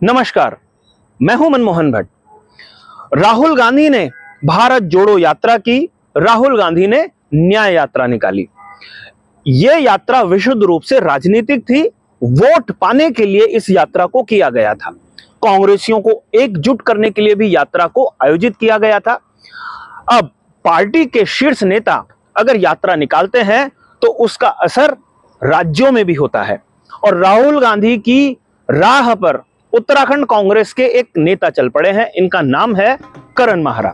नमस्कार, मैं हूं मनमोहन भट्ट। राहुल गांधी ने भारत जोड़ो यात्रा की, राहुल गांधी ने न्याय यात्रा निकाली। यह यात्रा विशुद्ध रूप से राजनीतिक थी। वोट पाने के लिए इस यात्रा को किया गया था। कांग्रेसियों को एकजुट करने के लिए भी यात्रा को आयोजित किया गया था। अब पार्टी के शीर्ष नेता अगर यात्रा निकालते हैं तो उसका असर राज्यों में भी होता है और राहुल गांधी की राह पर उत्तराखंड कांग्रेस के एक नेता चल पड़े हैं। इनका नाम है करण माहरा।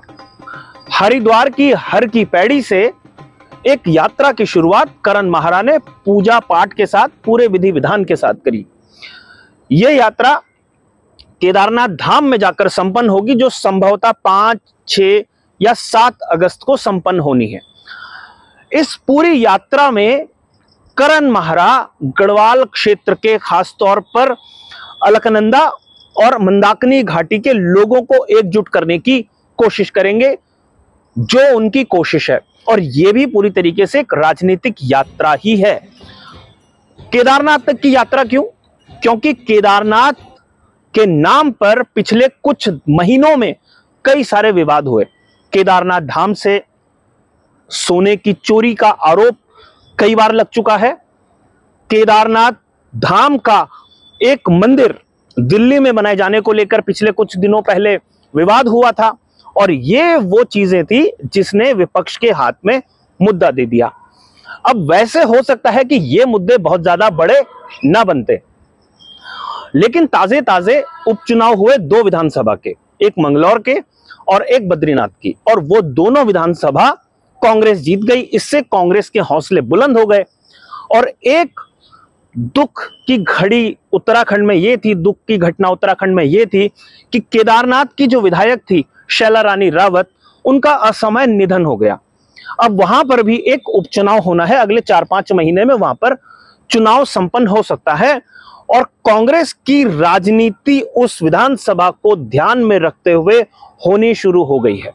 हरिद्वार की हर की पैड़ी से एक यात्रा की शुरुआत करण माहरा ने पूजा पाठ के साथ, पूरे विधि विधान के साथ करी। यह यात्रा केदारनाथ धाम में जाकर संपन्न होगी, जो संभवतः 5, 6 या 7 अगस्त को संपन्न होनी है। इस पूरी यात्रा में करण माहरा गढ़वाल क्षेत्र के खासतौर पर अलकनंदा और मंदाकिनी घाटी के लोगों को एकजुट करने की कोशिश करेंगे, जो उनकी कोशिश है। और यह भी पूरी तरीके से एक राजनीतिक यात्रा ही है। केदारनाथ तक की यात्रा क्यों? क्योंकि केदारनाथ के नाम पर पिछले कुछ महीनों में कई सारे विवाद हुए। केदारनाथ धाम से सोने की चोरी का आरोप कई बार लग चुका है। केदारनाथ धाम का एक मंदिर दिल्ली में बनाए जाने को लेकर पिछले कुछ दिनों पहले विवाद हुआ था और ये वो चीजें थी जिसने विपक्ष के हाथ में मुद्दा दे दिया। अब वैसे हो सकता है कि ये मुद्दे बहुत ज्यादा बड़े ना बनते, लेकिन ताजे ताजे उपचुनाव हुए 2 विधानसभा के, एक मंगलौर के और एक बद्रीनाथ की, और वो दोनों विधानसभा कांग्रेस जीत गई। इससे कांग्रेस के हौसले बुलंद हो गए। और एक दुख की घड़ी उत्तराखंड में ये थी, दुख की घटना उत्तराखंड में ये थी कि केदारनाथ की जो विधायक थी शैला रानी रावत, उनका असमय निधन हो गया। अब वहां पर भी एक उपचुनाव होना है। अगले 4-5 महीने में वहां पर चुनाव संपन्न हो सकता है और कांग्रेस की राजनीति उस विधानसभा को ध्यान में रखते हुए होनी शुरू हो गई है।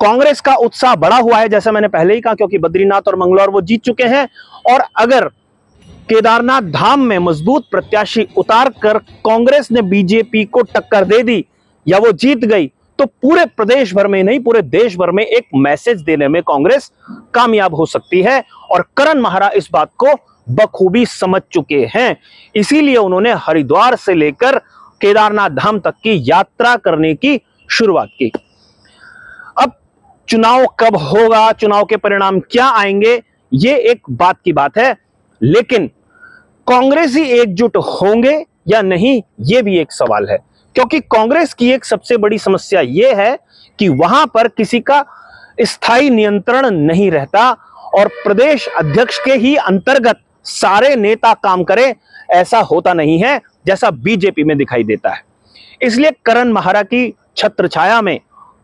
कांग्रेस का उत्साह बढ़ा हुआ है, जैसा मैंने पहले ही कहा, क्योंकि बद्रीनाथ और मंगलौर वो जीत चुके हैं। और अगर केदारनाथ धाम में मजबूत प्रत्याशी उतार कर कांग्रेस ने बीजेपी को टक्कर दे दी या वो जीत गई, तो पूरे प्रदेश भर में नहीं, पूरे देश भर में एक मैसेज देने में कांग्रेस कामयाब हो सकती है। और करण माहरा इस बात को बखूबी समझ चुके हैं। इसीलिए उन्होंने हरिद्वार से लेकर केदारनाथ धाम तक की यात्रा करने की शुरुआत की। अब चुनाव कब होगा, चुनाव के परिणाम क्या आएंगे, ये एक बात की बात है, लेकिन कांग्रेसी एकजुट होंगे या नहीं, यह भी एक सवाल है। क्योंकि कांग्रेस की एक सबसे बड़ी समस्या यह है कि वहां पर किसी का स्थायी नियंत्रण नहीं रहता और प्रदेश अध्यक्ष के ही अंतर्गत सारे नेता काम करें, ऐसा होता नहीं है जैसा बीजेपी में दिखाई देता है। इसलिए करण माहरा की छत्रछाया में,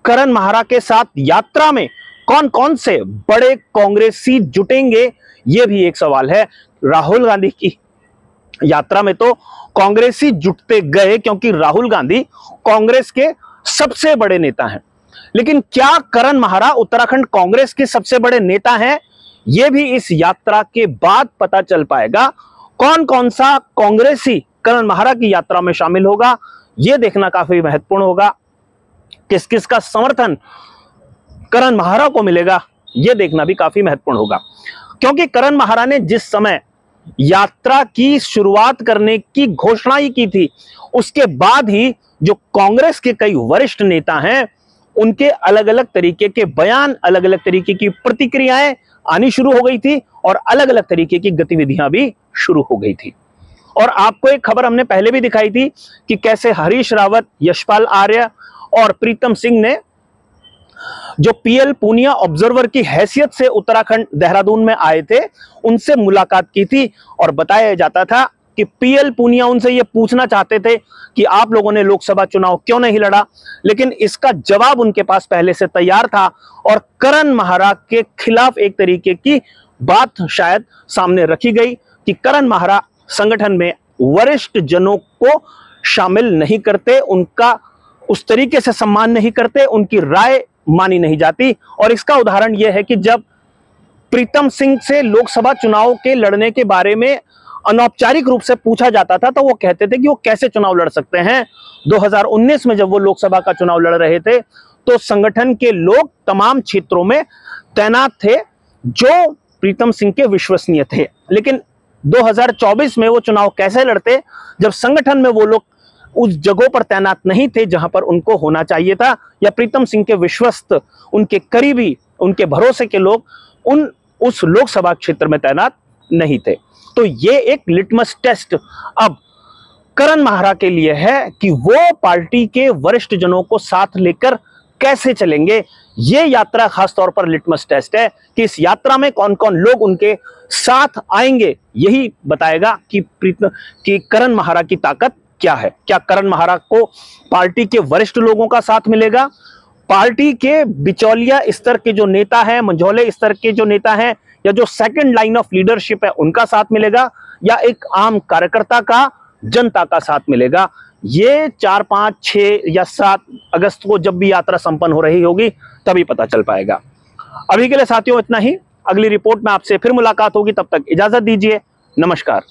करण माहरा के साथ यात्रा में कौन कौन से बड़े कांग्रेसी जुटेंगे, यह भी एक सवाल है। राहुल गांधी की यात्रा में तो कांग्रेसी जुटते गए क्योंकि राहुल गांधी कांग्रेस के सबसे बड़े नेता हैं। लेकिन क्या करण माहरा उत्तराखंड कांग्रेस के सबसे बड़े नेता हैं, यह भी इस यात्रा के बाद पता चल पाएगा। कौन कौन सा कांग्रेसी करण माहरा की यात्रा में शामिल होगा, यह देखना काफी महत्वपूर्ण होगा। किस किस का समर्थन करण माहरा को मिलेगा, यह देखना भी काफी महत्वपूर्ण होगा। क्योंकि करण माहरा ने जिस समय यात्रा की शुरुआत करने की घोषणा ही की थी, उसके बाद ही जो कांग्रेस के कई वरिष्ठ नेता हैं, उनके अलग अलग तरीके के बयान, अलग अलग तरीके की प्रतिक्रियाएं आनी शुरू हो गई थी और अलग अलग तरीके की गतिविधियां भी शुरू हो गई थी। और आपको एक खबर हमने पहले भी दिखाई थी कि कैसे हरीश रावत, यशपाल आर्य और प्रीतम सिंह ने, जो पीएल पूनिया ऑब्जर्वर की हैसियत से उत्तराखंड देहरादून में आए थे, उनसे मुलाकात की थी। और बताया जाता था कि पीएल पूनिया उनसे यह पूछना चाहते थे कि आप लोगों ने लोकसभा चुनाव क्यों नहीं लड़ा, लेकिन इसका जवाब उनके पास पहले से तैयार था और करण माहरा के खिलाफ एक तरीके की बात शायद सामने रखी गई कि करण माहरा संगठन में वरिष्ठ जनों को शामिल नहीं करते, उनका उस तरीके से सम्मान नहीं करते, उनकी राय मानी नहीं जाती। और इसका उदाहरण यह है कि जब प्रीतम सिंह से लोकसभा चुनाव के लड़ने के बारे में अनौपचारिक रूप से पूछा जाता था तो वो कहते थे कि वो कैसे चुनाव लड़ सकते हैं। 2019 में जब वो लोकसभा का चुनाव लड़ रहे थे तो संगठन के लोग तमाम क्षेत्रों में तैनात थे जो प्रीतम सिंह के विश्वसनीय थे। लेकिन 2024 में वो चुनाव कैसे लड़ते जब संगठन में वो लोग उस जगहों पर तैनात नहीं थे जहां पर उनको होना चाहिए था, या प्रीतम सिंह के विश्वस्त, उनके करीबी, उनके भरोसे के लोग उस लोकसभा क्षेत्र में तैनात नहीं थे। तो ये एक लिटमस टेस्ट अब करण माहरा के लिए है कि वो पार्टी के वरिष्ठ जनों को साथ लेकर कैसे चलेंगे। ये यात्रा खासतौर पर लिटमस टेस्ट है कि इस यात्रा में कौन कौन लोग उनके साथ आएंगे। यही बताएगा कि करण माहरा की ताकत क्या है। क्या करण माहरा को पार्टी के वरिष्ठ लोगों का साथ मिलेगा, पार्टी के बिचौलिया स्तर के जो नेता हैं, मंझौले स्तर के जो नेता हैं, या जो सेकंड लाइन ऑफ लीडरशिप है उनका साथ मिलेगा, या एक आम कार्यकर्ता का, जनता का साथ मिलेगा। ये 4, 5, 6 या 7 अगस्त को जब भी यात्रा संपन्न हो रही होगी तभी पता चल पाएगा। अभी के लिए साथियों इतना ही। अगली रिपोर्ट में आपसे फिर मुलाकात होगी, तब तक इजाजत दीजिए। नमस्कार।